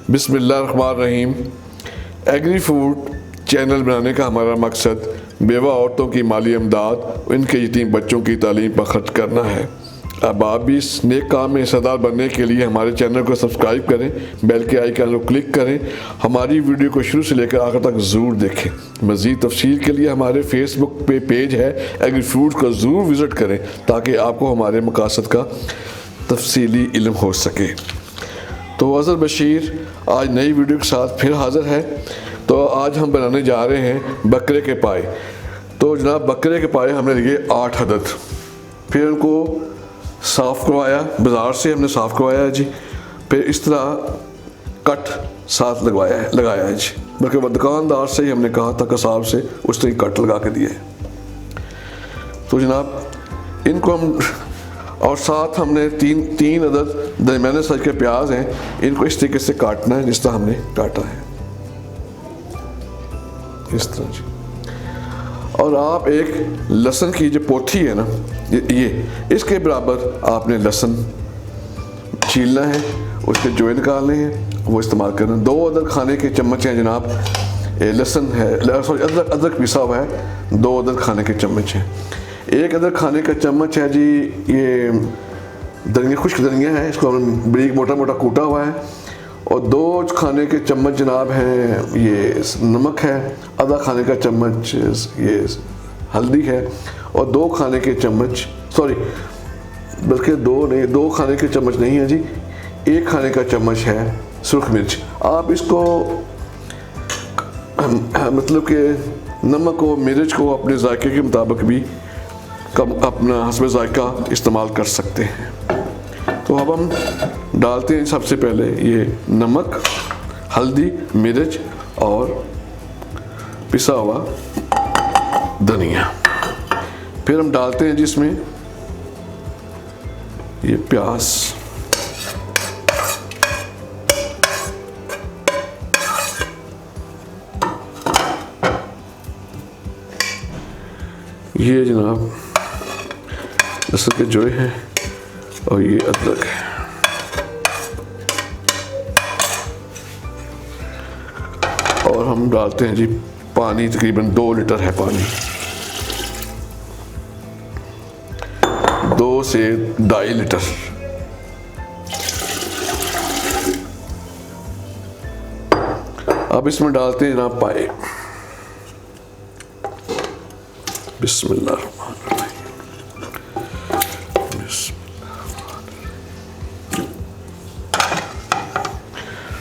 बिस्मिल्लाहिर्रहमानिर्रहीम। Agri food channel बनाने का हमारा मकसद बेवा औरतों की माली इमदाद और इनके यतीम बच्चों की तालीम पर खर्च करना है। अब आप भी इस नेक काम में हिस्सेदार बनने के लिए हमारे चैनल को सब्सक्राइब करें, बेल के आइकन को क्लिक करें, हमारी वीडियो को शुरू से लेकर आखिर तक ज़रूर देखें। मज़ीद तफसील के लिए हमारे फेसबुक पे पेज है एग्री फूड को ज़रूर विज़िट करें ताकि आपको हमारे मकासद का तफसीली इल्म हो सके। तो अज़हर बशीर आज नई वीडियो के साथ फिर हाज़िर है। तो आज हम बनाने जा रहे हैं बकरे के पाए। तो जनाब बकरे के पाए हमने लिए 8 अदद, फिर उनको साफ़ करवाया, बाज़ार से हमने साफ़ करवाया है जी। फिर इस तरह कट साथ लगाया है जी, बल्कि वह दुकानदार से ही हमने कहा था कसाब से, उस तरह कट लगा के दिए। तो जनाब इनको हम और साथ हमने तीन अदद दरमियाने साइज के प्याज हैं, इनको इस तरीके से काटना है जिस तरह हमने काटा है, इस तरह जी। और आप एक लहसुन की जो पोथी है ना, ये इसके बराबर आपने लहसुन छीलना है, उसके जोए निकालने हैं, वो इस्तेमाल करना है। 2 अदद खाने के चम्मच हैं जनाब, लहसुन है, सॉरी अदरक पिसा हुआ है, 2 अदद खाने के चम्मच हैं। 1 अदद खाने का चम्मच है जी ये धनिया, खुश्क धनिया है, इसको हमने बारीक मोटा मोटा कूटा हुआ है। और 2 खाने के चम्मच जनाब हैं ये नमक है, आधा खाने का चम्मच ये हल्दी है, और 2 खाने के चम्मच, सॉरी बल्कि 2 खाने के चम्मच नहीं है जी, 1 खाने का चम्मच है सुर्ख मिर्च। आप इसको मतलब कि नमक और मिर्च को अपने जायके के मुताबिक भी कम अपना हस्ब जायका इस्तेमाल कर सकते हैं। तो अब हम डालते हैं सबसे पहले ये नमक, हल्दी, मिर्च और पिसा हुआ धनिया। फिर हम डालते हैं जिसमें ये प्याज, ये जनाब लहसुन के जोए हैं, और ये अदरक है। और हम डालते हैं जी पानी, तकरीबन 2 लीटर है पानी, 2 से 2.5 लीटर। अब इसमें डालते हैं जनाब पाए। बिस्मिल्लाह।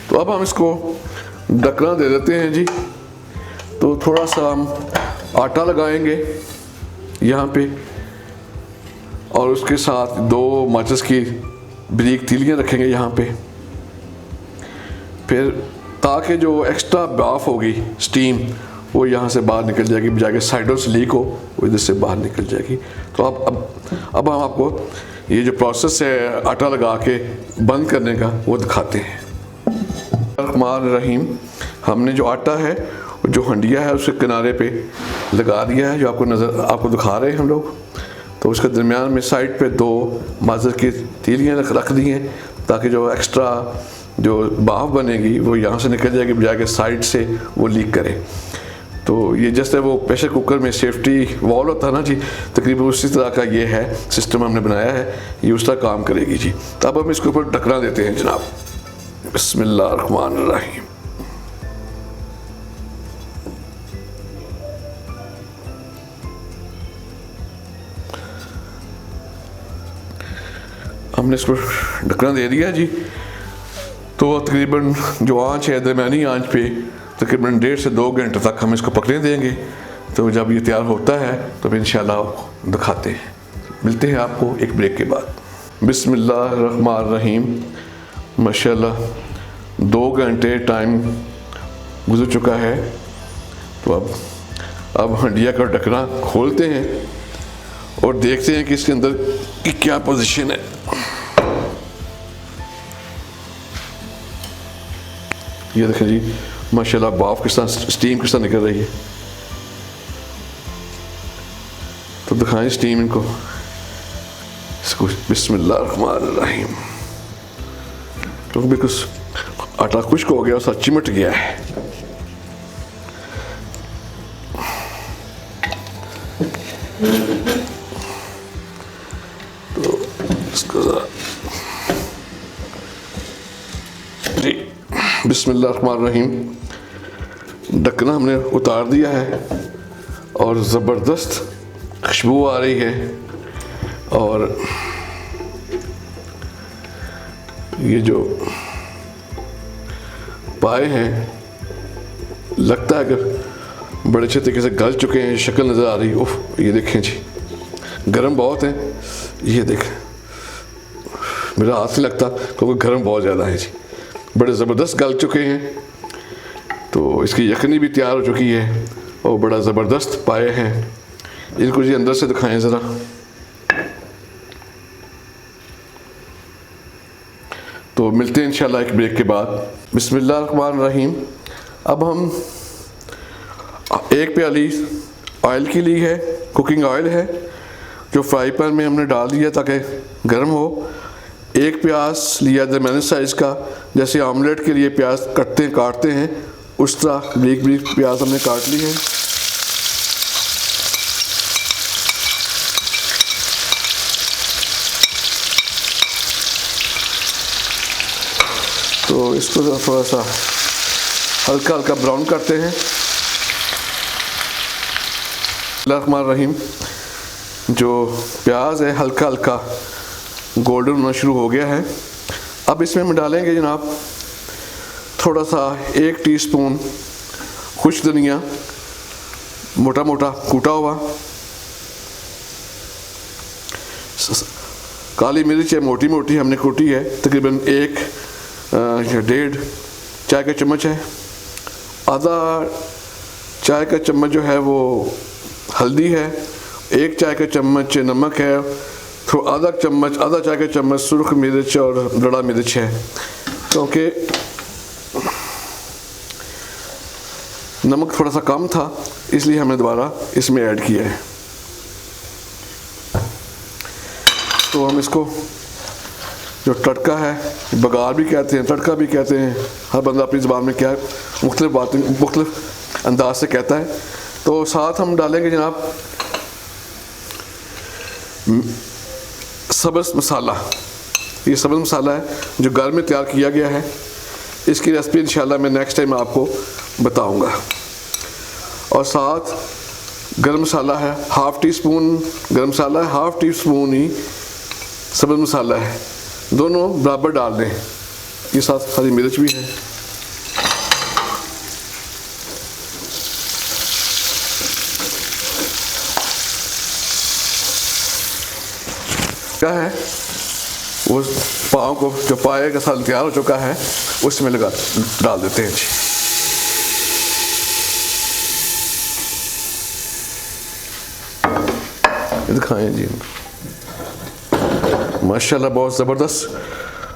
तो अब हम इसको ढकना दे देते हैं जी। तो थोड़ा सा हम आटा लगाएंगे यहाँ पे, और उसके साथ 2 माचिस की बारीक तीलियाँ रखेंगे यहाँ पे। फिर ताकि जो एक्स्ट्रा भाप होगी, स्टीम, वो यहाँ से बाहर निकल जाएगी, बजाय के साइडों से लीक हो वो इधर से बाहर निकल जाएगी। तो अब हम आपको ये जो प्रोसेस है आटा लगा के बंद करने का वो दिखाते हैं। रहीम, हमने जो आटा है, जो हंडिया है, उसके किनारे पे लगा दिया है, जो आपको दिखा रहे हैं हम लोग। तो उसके दरमियान में साइड पे 2 माचिस की तीलियाँ रख दी हैं, ताकि जो एक्स्ट्रा जो भाप बनेगी वो यहाँ से निकल जाएगी, बजाय के साइड से वो लीक करे। तो ये जैसे वो प्रेशर कुकर में सेफ्टी वॉल होता है ना जी, तकरीबन उसी तरह का ये है सिस्टम हमने बनाया है, ये उस तरह काम करेगी जी। तो अब हम इसके ऊपर ढकना देते हैं जनाब। बिस्मिल्लाहिर्रहमानिर्रहीम। हमने इसको ढकना दे दिया जी। तो तकरीबन जो आंच है, दरमियानी आंच पे तकरीबन 1.5 से 2 घंटे तक हम इसको पकने देंगे। तो जब ये तैयार होता है तो फिर इंशाल्लाह दिखाते हैं। मिलते हैं आपको एक ब्रेक के बाद। बिस्मिल्लाहिर्रहमानिर्रहीम। माशाल्लाह 2 घंटे टाइम गुजर चुका है। तो अब हंडिया का ढकना खोलते हैं और देखते हैं कि इसके अंदर की क्या पोजीशन है। ये देखें जी, माशाल्लाह भाप किस तरह, स्टीम किस तरह निकल रही है। तो दिखाएं स्टीम इनको। इसको बिस्मिल्लाहिर्रहमानिर्रहीम। तो बिल्कुल आटा खुश्क हो गया और साथ चिमट गया है। तो इसको जी बिस्मिल्लाहिर्रहमानिर्रहीम, ढक्कना हमने उतार दिया है और ज़बरदस्त खुशबू आ रही है। और ये जो पाए हैं लगता है कि बड़े अच्छे तरीके से गल चुके हैं, शक्ल नज़र आ रही है। उफ, ये देखें जी, गर्म बहुत है। ये देखें, मेरा हाथ नहीं लगता क्योंकि गर्म बहुत ज़्यादा है जी। बड़े ज़बरदस्त गल चुके हैं। तो इसकी यखनी भी तैयार हो चुकी है और बड़ा ज़बरदस्त पाए हैं। इनको जी अंदर से दिखाएं ज़रा। तो मिलते हैं इंशाल्लाह एक ब्रेक के बाद। बिस्मिल्लाहिर्रहमानिर्रहीम। अब हम एक प्याली ऑयल की ली है, कुकिंग ऑयल है, जो फ्राई पैन में हमने डाल दिया ताकि गर्म हो। एक प्याज लिया दरमियाने साइज़ का, जैसे ऑमलेट के लिए प्याज काटते हैं उस तरह बारीक बारीक प्याज हमने काट ली है। तो इसको थोड़ा सा हल्का हल्का ब्राउन करते हैं। बिस्मिल्लाहिर्रहमानिर्रहीम। जो प्याज है हल्का हल्का गोल्डन होना शुरू हो गया है। अब इसमें हम डालेंगे जनाब थोड़ा सा 1 टीस्पून खुश्क धनिया, मोटा मोटा कूटा हुआ। काली मिर्च है, मोटी मोटी हमने कूटी है, तकरीबन 1.5 चाय का चम्मच है। आधा चाय का चम्मच जो है वो हल्दी है। 1 चाय का चम्मच नमक है। तो आधा चाय का चम्मच सुर्ख मिर्च और बड़ा मिर्च है, क्योंकि नमक थोड़ा सा कम था इसलिए हमने दोबारा इसमें ऐड किया है। तो हम इसको जो तड़का है, बघार भी कहते हैं, तड़का भी कहते हैं, हर बंदा अपनी ज़बान में क्या मुख्तलिफ बातें मुख्तलिफ अंदाज से कहता है। तो साथ हम डालेंगे जनाब सब्ज़ मसाला। ये सब्ज़ मसाला है जो घर में तैयार किया गया है। इसकी रेसिपी इंशाल्लाह मैं नेक्स्ट टाइम आपको बताऊंगा। और साथ गरम मसाला है, हाफ़ टी स्पून गरम मसाला है, हाफ़ टी स्पून ही सब्ज़ मसाला है, दोनों बराबर डाल दें। ये साथ हरी मिर्च भी है। क्या है वो पाव को, जो पाए का साल तैयार हो चुका है उसमें डाल देते हैं जी। दिखाएं जी, माशाल्लाह बहुत ज़बरदस्त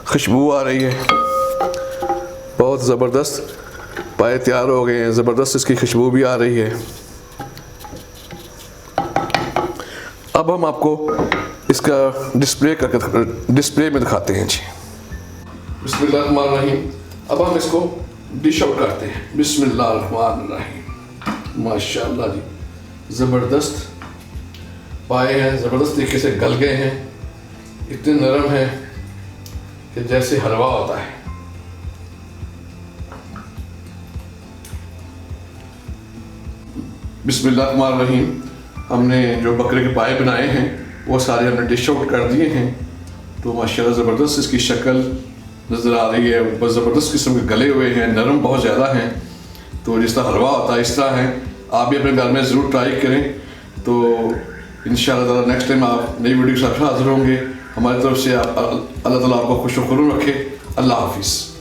खुशबू आ रही है, बहुत ज़बरदस्त पाए तैयार हो गए हैं, ज़बरदस्त इसकी खुशबू भी आ रही है। अब हम आपको इसका डिस्प्ले में दिखाते हैं जी। बिस्मिल्लाहिर्रहमानिर्रहीम। अब हम इसको डिश आउट करते हैं। बिस्मिल्लाहिर्रहमानिर्रहीम। माशाल्लाह जी, ज़बरदस्त पाए हैं, ज़बरदस्त तरीके से गल गए हैं, इतने नरम हैं कि जैसे हलवा होता है। बिस्मिल्लाहिर्रहमानिर्रहीम। हमने जो बकरे के पाए बनाए हैं वो सारे हमने डिश आउट कर दिए हैं। तो माशाल्लाह ज़बरदस्त इसकी शक्ल नज़र आ रही है, ऊपर ज़बरदस्त किस्म के गले हुए हैं, नरम बहुत ज़्यादा हैं। तो जिस तरह हलवा होता है इस तरह है। आप भी अपने घर में ज़रूर ट्राई करें। तो इंशाअल्लाह नेक्स्ट टाइम आप नई वीडियो के साथ हाज़िर होंगे। हमारी तरफ से अल्लाह ताला आपको खुश व खुश रखे। अल्लाह हाफिज़।